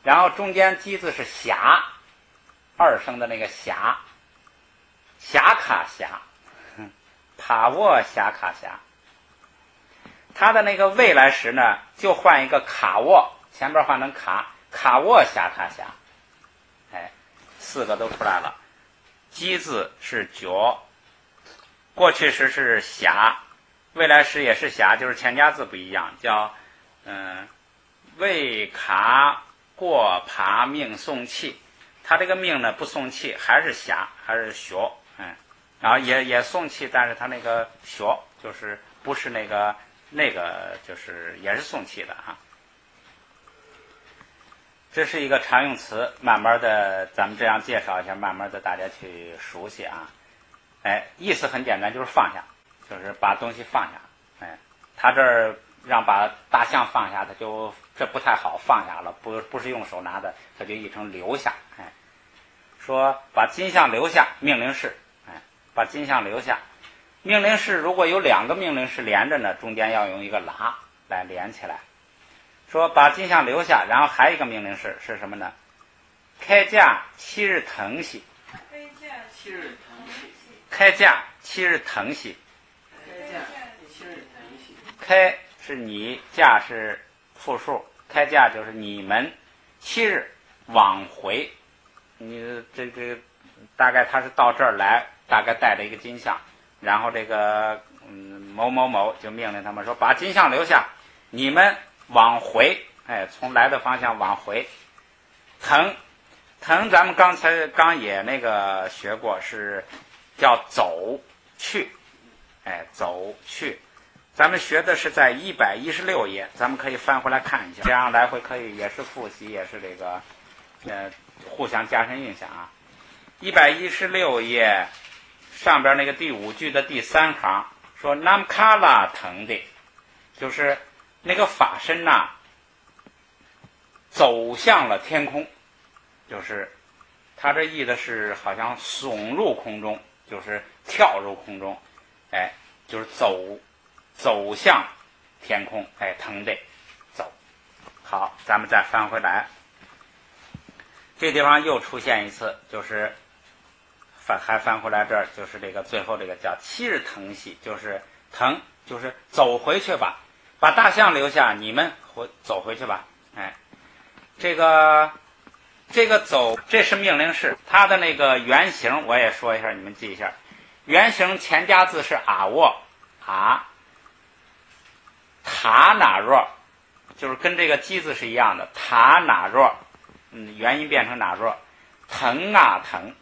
然后中间基字是霞，二声的那个霞，霞卡霞，帕沃霞卡霞。它的那个未来时呢，就换一个卡沃，前边换成卡沃霞卡霞，四个都出来了。基字是脚，过去时是霞，未来时也是霞，就是前加字不一样，叫未卡过爬命送气。它这个命呢不送气，还是霞，还是学，然后也送气，但是它那个学就是不是那个就是也是送气的啊。这是一个常用词，慢慢的咱们这样介绍一下，慢慢的大家去熟悉啊。意思很简单，就是放下，就是把东西放下。他这儿让把大象放下，他就这不太好，放下了，不是用手拿的，他就译成留下。说把金象留下，命令式。把金象留下，命令式如果有两个命令式连着呢，中间要用一个拉来连起来。说把金象留下，然后还有一个命令式是什么呢？开价7日腾息，开价7日腾息，开价7日腾息，开价7日腾息。开是你，驾是复数，开驾就是你们7日往回。你这个大概他是到这儿来，大概带着一个金像，然后这个某某某就命令他们说把金像留下，你们往回，从来的方向往回。腾咱们刚也那个学过，是叫走去，走去。咱们学的是在116页，咱们可以翻回来看一下，这样来回可以也是复习，也是这个互相加深印象啊。116页上边那个第5句的第3行说 Namkala 腾的，就是那个法身呐，走向了天空，就是他这意的是好像耸入空中，就是跳入空中，就是走向天空，腾的走。好，咱们再翻回来，这地方又出现一次，就是还翻回来这儿，就是这个最后这个叫7日腾系，就是腾就是走回去吧，把大象留下，你们走回去吧。这个走，这是命令式，它的那个原型我也说一下，你们记一下。原型前加字是啊沃啊，塔哪若，就是跟这个鸡字是一样的，塔哪若，元音变成哪若，腾啊腾，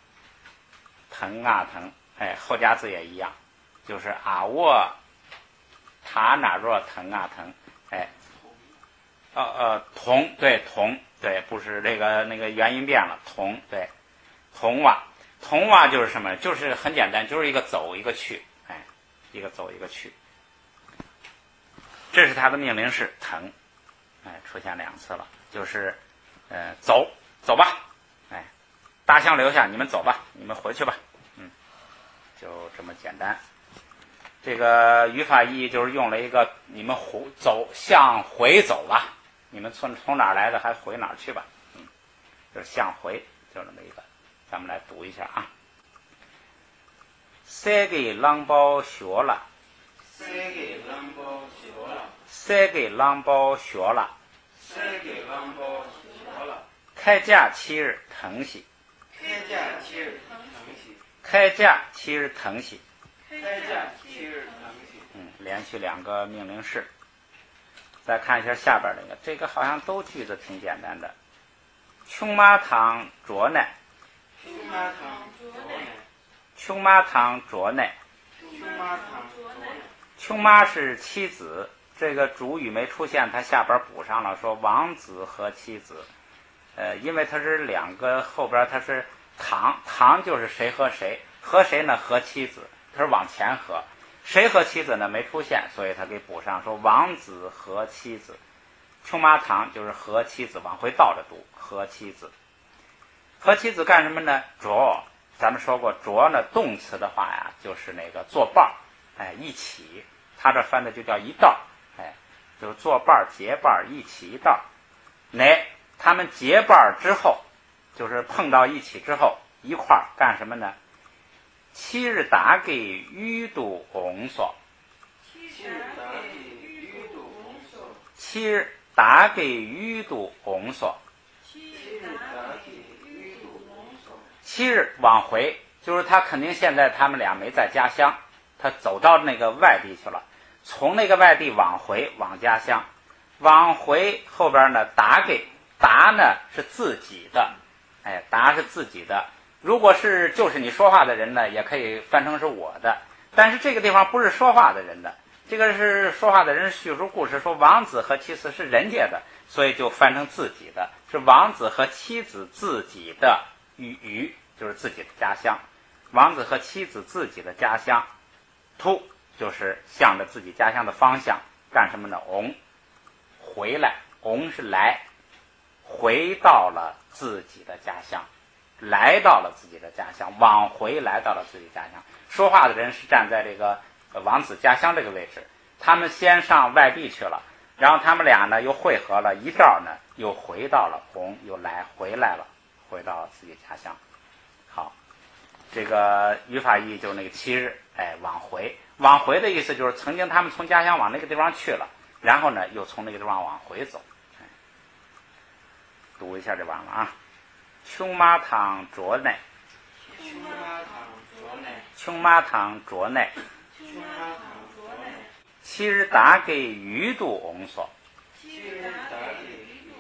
腾啊腾，后加字也一样，就是啊沃塔哪若腾啊腾，同，对，同，对，不是那个元音变了，同，对，同哇就是什么？就是很简单，就是一个走一个去，一个走一个去。这是它的命令式腾，出现2次了，就是走吧，大象留下，你们走吧，你们回去吧，就这么简单。这个语法意义就是用了一个你们向回走吧，你们从哪儿来的还回哪儿去吧，就是向回，就这么一个。咱们来读一下啊。三个狼包学了，三个狼包学了，三个狼包学了，三个狼包学了，开驾7日腾系，开驾7日腾系，开驾7日腾系，开驾7日腾系。连续2个命令式。再看一下下边那个，这个好像都句子挺简单的。琼麻糖卓乃，琼麻糖卓乃，琼麻糖卓乃，琼麻糖卓乃。琼妈是妻子，这个主语没出现，他下边补上了，说王子和妻子。因为它是2个，后边它是堂就是谁和谁，和谁呢？和妻子，它是往前和。谁和妻子呢？没出现，所以他给补上说王子和妻子。琼麻堂就是和妻子，往回倒着读，和妻子。和妻子干什么呢？着，咱们说过着呢，动词的话呀，就是那个作伴儿，一起。他这翻的就叫一道，就是作伴儿、结伴儿，一起一道。他们结伴儿之后，就是碰到一起之后，一块儿干什么呢？7日打给鱼肚红所7日打给鱼肚红所，7日打给鱼肚红所7日打给鱼肚红所，7日往回，就是他肯定现在他们俩没在家乡，他走到那个外地去了，从那个外地往回往家乡，往回后边呢打呢是自己的，答是自己的。如果是就是你说话的人呢，也可以翻成是我的，但是这个地方不是说话的人的，这个是说话的人叙述故事，说王子和妻子是人家的，所以就翻成自己的，是王子和妻子自己的语，就是自己的家乡。王子和妻子自己的家乡，突就是向着自己家乡的方向干什么呢？回来，是来，回到了自己的家乡。来到了自己的家乡，往回来到了自己家乡。说话的人是站在这个王子家乡这个位置，他们先上外地去了，然后他们俩呢又汇合了一道呢，又回到了又回来了，回到了自己家乡。好，这个语法意义就是那个7日，往回的意思就是曾经他们从家乡往那个地方去了，然后呢又从那个地方往回走。读一下这完了啊。琼麻汤桌内，琼麻汤桌内，琼麻汤桌内，琼麻汤桌内，七日打给鱼肚翁所，七日打给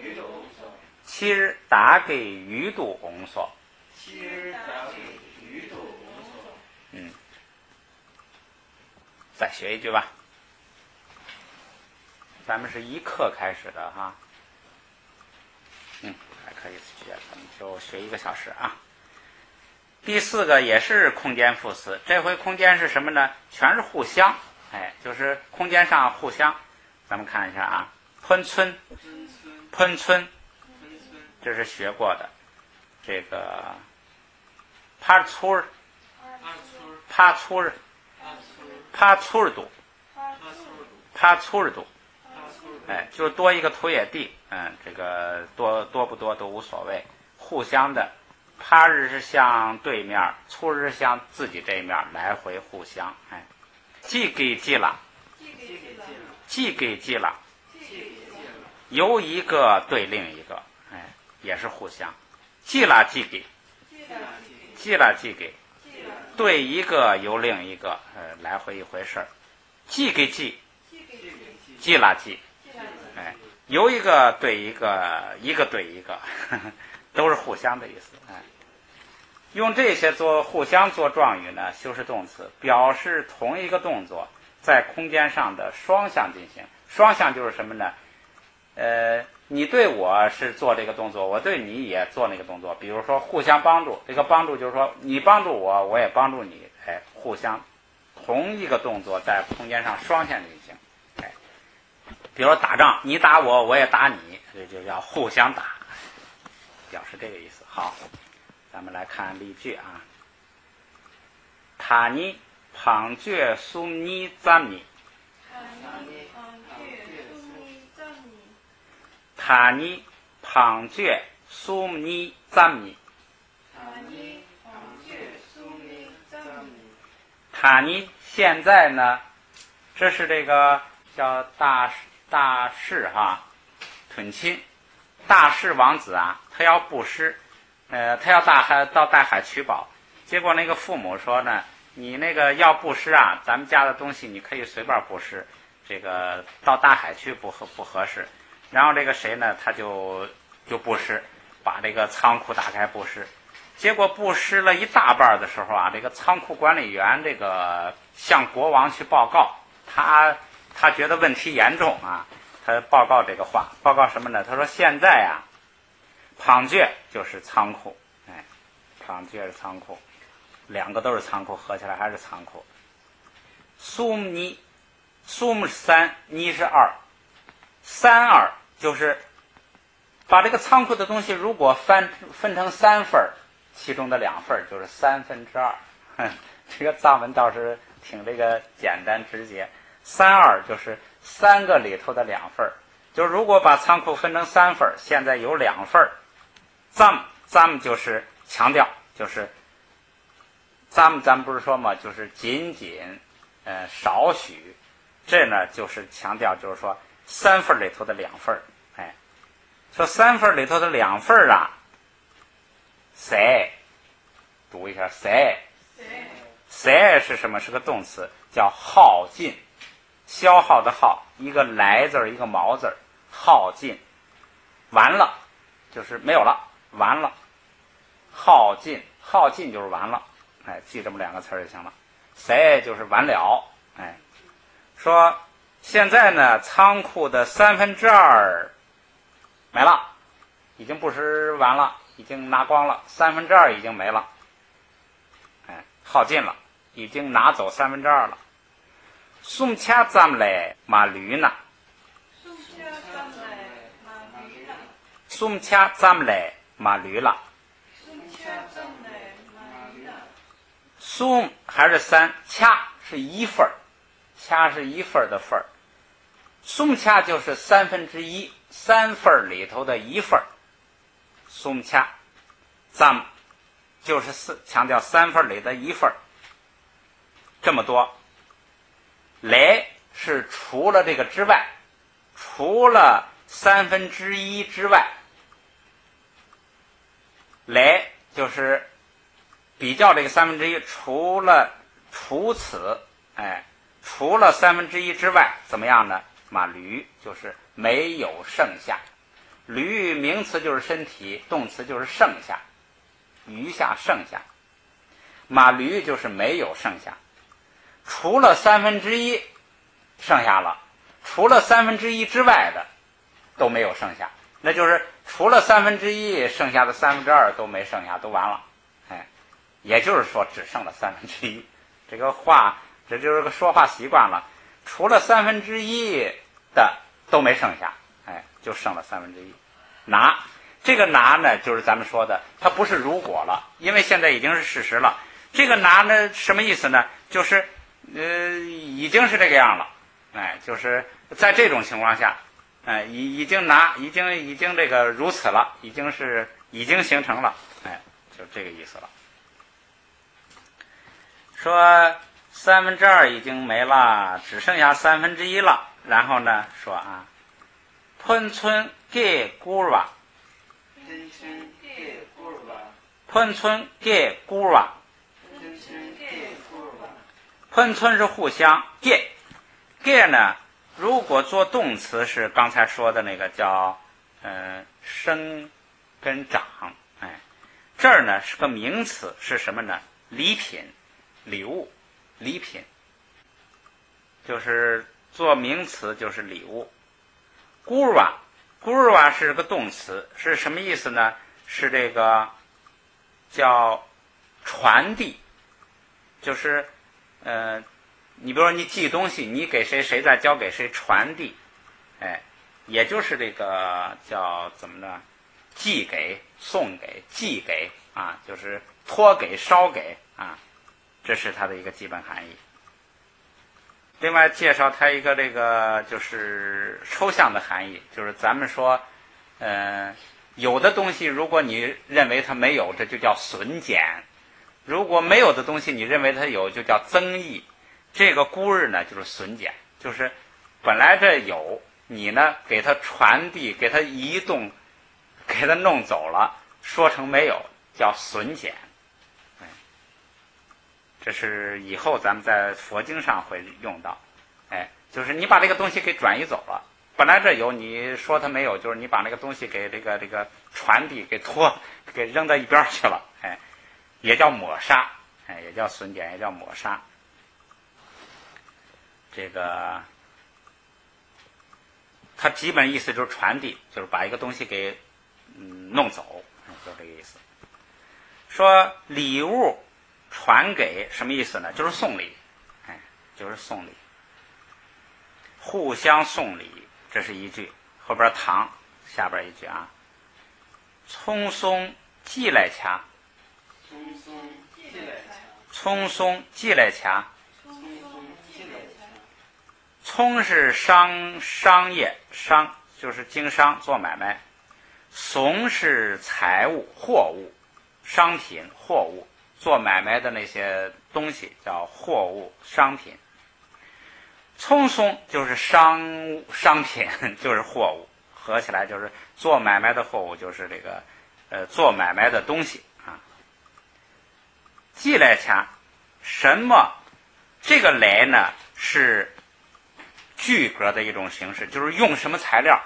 鱼肚翁所，七日打给鱼肚翁所。七日打给鱼肚翁所。再学一句吧。咱们是一课开始的哈。还可以学，咱们就学1个小时啊。第4个也是空间副词，这回空间是什么呢？全是互相，就是空间上互相。咱们看一下啊，喷村，喷村，这是学过的。这个帕粗儿，帕粗儿，帕粗儿度，帕粗儿度。就是多一个土也地，这个多不多都无所谓，互相的。趴日是向对面，粗日向自己这一面，来回互相。寄给寄了，寄给寄了，由一个对另一个，也是互相。寄了寄给，寄了寄给，对一个由另一个，来回一回事儿。寄给寄，寄了寄。由一个对一个，一个对一个，都是互相的意思。用这些做互相做状语呢，修饰动词，表示同一个动作在空间上的双向进行。双向就是什么呢？你对我是做这个动作，我对你也做那个动作。比如说互相帮助，这个帮助就是说你帮助我，我也帮助你，互相同一个动作在空间上双向进行。比如说打仗，你打我，我也打你，这就叫互相打，表示这个意思。好，咱们来看例句啊。塔尼旁觉苏尼赞米，塔尼旁觉苏尼赞米，塔尼现在呢，这是这个叫大士哈，屯亲，大士王子啊，他要布施，他要到大海取宝，结果那个父母说呢，你那个要布施啊，咱们家的东西你可以随便布施，这个到大海去不合适。然后这个谁呢，他就布施，把这个仓库打开布施，结果布施了一大半的时候啊，这个仓库管理员这个向国王去报告，他觉得问题严重啊，他报告这个话，报告什么呢？他说现在啊，旁觉就是仓库，旁觉是仓库，两个都是仓库，合起来还是仓库。苏姆尼，苏姆是3，尼是2，三二就是把这个仓库的东西如果分成3份，其中的2份就是2/3。这个藏文倒是挺这个简单直接。3/2就是3个里头的2份，就如果把仓库分成3份，现在有2份。咱们就是强调，就是咱们不是说嘛，就是仅少许，这呢就是强调，就是说3份里头的2份。说3份里头的2份啊，谁读一下谁是什么？是个动词，叫耗尽，消耗的耗，一个来字一个毛字，耗尽，完了就是没有了，完了，耗尽就是完了，记这么2个词就行了。谁就是完了，说现在呢，仓库的2/3没了，已经布施完了，已经拿光了，2/3已经没了，耗尽了，已经拿走2/3了。送掐咱们来马驴呢？送掐咱们来马驴了。送还是3，掐是1份，掐是1份的份。送掐就是1/3，3份里头的1份。送掐，咱们就是强调3份里的1份。这么多。来是除了这个之外，除了1/3之外，来就是比较这个1/3，除此，除了1/3之外，怎么样呢？驴就是没有剩下。驴名词就是身体，动词就是剩下，余下剩下。驴就是没有剩下，除了1/3剩下了，除了1/3之外的都没有剩下，那就是除了1/3，剩下的2/3都没剩下，都完了。也就是说只剩了1/3。这个话，这就是个说话习惯了。除了1/3的都没剩下，就剩了1/3。拿这个拿呢，就是咱们说的，它不是如果了，因为现在已经是事实了。这个拿呢，什么意思呢？就是已经是这个样了，就是在这种情况下，已经这个如此了，已经形成了，就这个意思了。说2/3已经没了，只剩下1/3了。然后呢，说喷村给古瓦，喷村给古瓦，喷村是互相给呢，如果做动词是刚才说的那个叫生跟长，这儿呢是个名词，是什么呢？礼品、礼物、礼品，就是做名词就是礼物。古瓦是个动词，是什么意思呢？是这个叫传递，就是你比如说你寄东西，你给谁，谁再交给谁，传递，也就是这个叫怎么呢？寄给、送给、寄给就是托给、捎给这是它的一个基本含义。另外介绍它一个这个就是抽象的含义，就是咱们说有的东西如果你认为它没有，这就叫损减；如果没有的东西你认为它有，就叫增益。这个孤日呢就是损减，就是本来这有，你呢给它传递，给它移动，给它弄走了，说成没有，叫损减。这是以后咱们在佛经上会用到，就是你把这个东西给转移走了，本来这有，你说它没有，就是你把那个东西给这个传递，给扔到一边去了，也叫抹杀，也叫损减，也叫抹杀。这个它基本意思就是传递，就是把一个东西给弄走，就这个意思。说礼物传给什么意思呢？就是送礼，就是送礼，互相送礼，这是一句。后边唐下边一句匆松寄来卡，匆松寄来卡。聪是商业，商就是经商做买卖，怂是财物货物，商品货物，做买卖的那些东西叫货物商品。聪松就是商品，就是货物，合起来就是做买卖的货物，就是这个做买卖的东西寄来卡什么？这个来呢是句格的一种形式，就是用什么材料。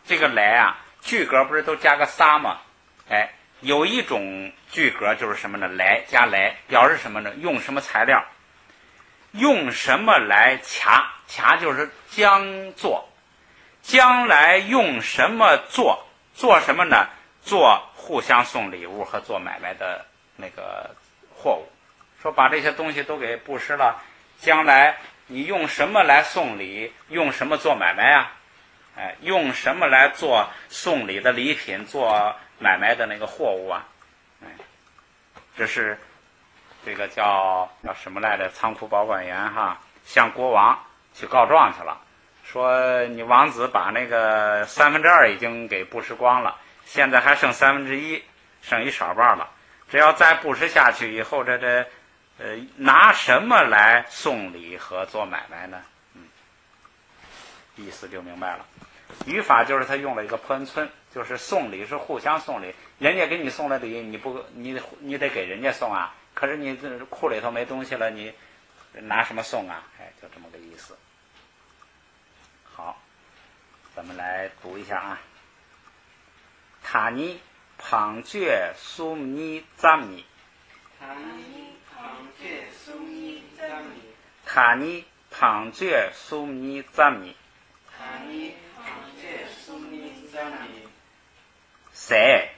这个来句格不是都加个撒吗？有一种句格就是什么呢？来加来表示什么呢？用什么材料？用什么来卡就是将做，将来用什么做什么呢？做互相送礼物和做买卖的那个货物。说把这些东西都给布施了，将来你用什么来送礼？用什么做买卖用什么来做送礼的礼品，做买卖的那个货物这是这个叫什么来着？仓库保管员向国王去告状去了，说你王子把那个2/3已经给布施光了，现在还剩1/3，剩一少半了。只要再布施下去以后，这拿什么来送礼和做买卖呢？意思就明白了。语法就是他用了一个喷村，就是送礼是互相送礼，人家给你送了礼，你得给人家送啊。可是你这库里头没东西了，你拿什么送啊？哎，就这么个意思。好，咱们来读一下啊。塔尼旁觉苏尼赞米，塔尼旁觉苏尼赞米，塔尼旁觉苏尼赞米，塔尼旁觉苏尼赞米，谁？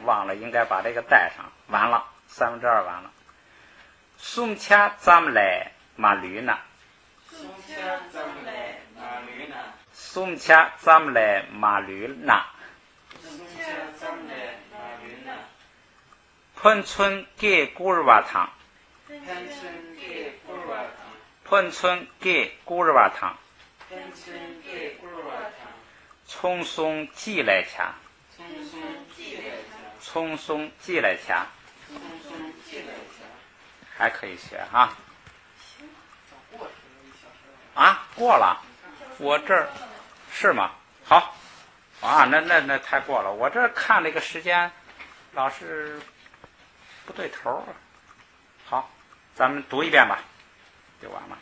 忘了应该把这个带上。完了，2/3完了。苏恰咱们来马驴呢？苏恰咱们来马驴呢？苏恰咱们来马驴呢？苏恰咱们来马驴呢？喷村给古尔瓦汤，喷村给古尔瓦汤，喷村给古尔瓦汤，喷村给古尔瓦汤，匆松寄来掐，匆匆寄来掐，匆松寄来掐，匆匆寄来掐。还可以学哈。过去了1小时了。啊，过了，我这儿是吗？好，啊，那太过了，我这看这个时间，老是不对头。好，咱们读一遍吧，就完了。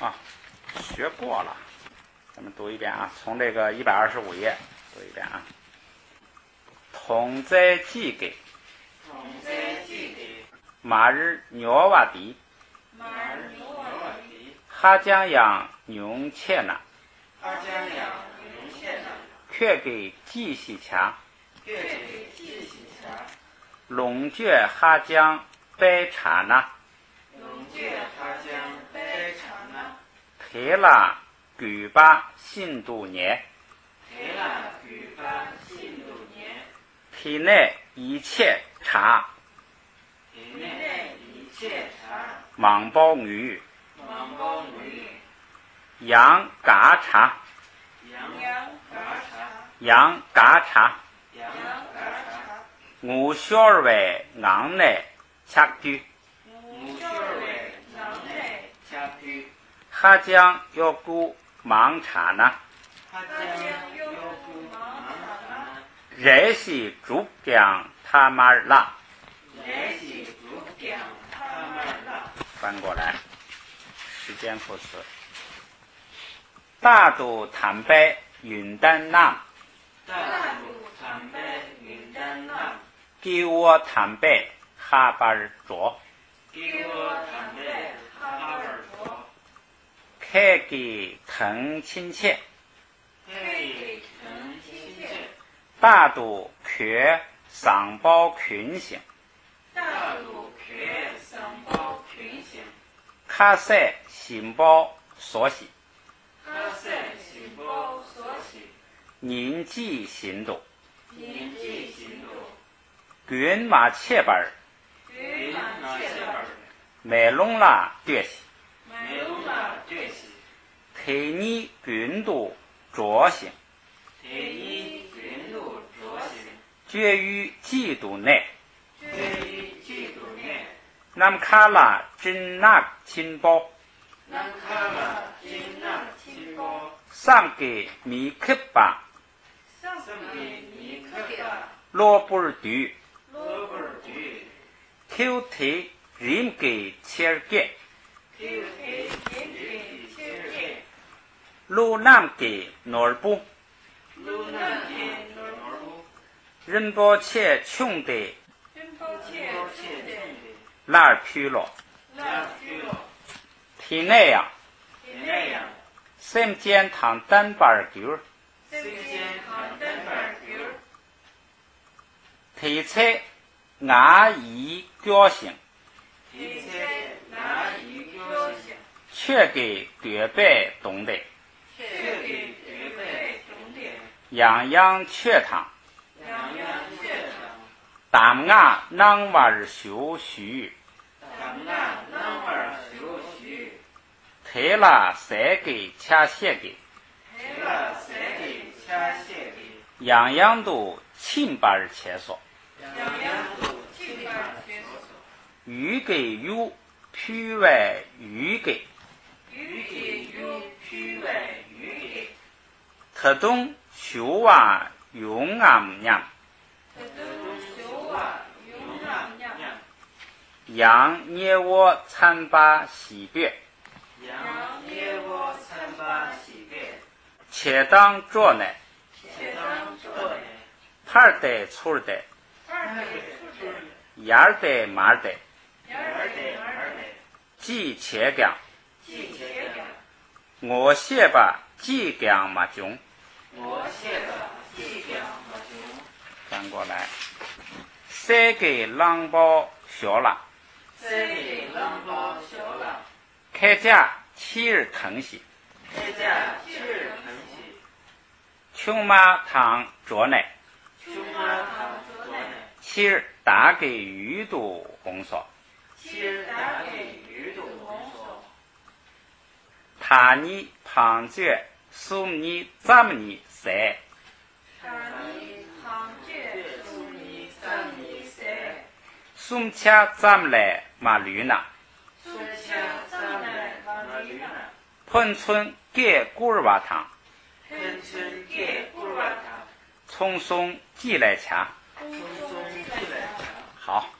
啊，学过了，咱们读一遍啊，从这个125页读一遍啊。同在寄给，同在寄给，马日牛瓦迪，马尔牛瓦迪，哈江养牛切纳，阿江养牛切纳，却给寄西掐，却给寄西掐，龙雀哈江白茶纳，龙雀哈江白茶纳，提拉举巴信度年，提拉举巴信度年，体内一切茶，体内一切茶，芒包鱼，芒包鱼，羊嘎茶，羊嘎茶，羊嘎茶，羊嘎茶，我小儿为昂内恰居，母小为囊内家居，哈江要顾芒茶呢，哈江有顾芒茶纳，热西竹江他妈儿拉。热西竹江他妈儿拉。翻过来，时间副词。大都坦白云丹南，大陆坦白云丹南，给我坦白哈巴尔卓，给我坦白哈巴尔卓，开给藤亲切，开给藤亲切，大都缺桑包群行，大陆缺桑包群行，卡塞新包所喜，卡塞新包所喜，年纪行动，年纪行动，军马切巴尔，云马切尔，美隆拉对喜，美隆拉对喜，提尼军都着行，提尼云路着行，绝于季度内。绝于季度内，南卡拉真纳亲包，南卡拉金纳亲包，上给米克巴，送给尼克巴，罗布尔杜，罗布尔杜，挑提人给切尔给，挑提人给切尔给，路南给诺尔布，路南给诺尔布，人包切穷的真抱歉，拉尔皮罗，拉去了，提那样，那样，三间堂单巴尔狗，世间看登尔狗，提菜牙医表现，提车拿一个行，却给对白懂得，却给绝对懂得，样样缺糖，样样却常，大牙囊娃儿修须。咱那那玩儿修须，提了三给掐些给，提了三给掐些给，样样都亲巴儿切索，样样都尽办全所，鱼给有，皮外鱼给，鱼给有，虚伪愚劣， 特东修娃用俺娘， 都修啊勇让娘， 让捏我参巴西别， 让耶我参巴喜别， 切当着呢， 且当作呢， 팔 대 출 대, 二对出对， 얄 대, 말 대, 二对二对， 지 채경, 既切掉， 我写吧几gang嘛中，我写的既表我就， 翻过来，塞给狼包学了， 这里狼包修了， 开家七日疼惜， 这家是很喜， 穷马堂着呢， 穷啊他作呢， 七日打给鱼肚红烧， 其实打给鱼肚红说， 他你旁觉送你咱们你塞， 他你旁觉送你三你塞， 送恰咱们来马驴呢， 送下咱来马驴呢， 喷村给古儿瓦堂， 喷村给古瓦塔， 匆匆寄来恰， 匆匆寄来茶。好。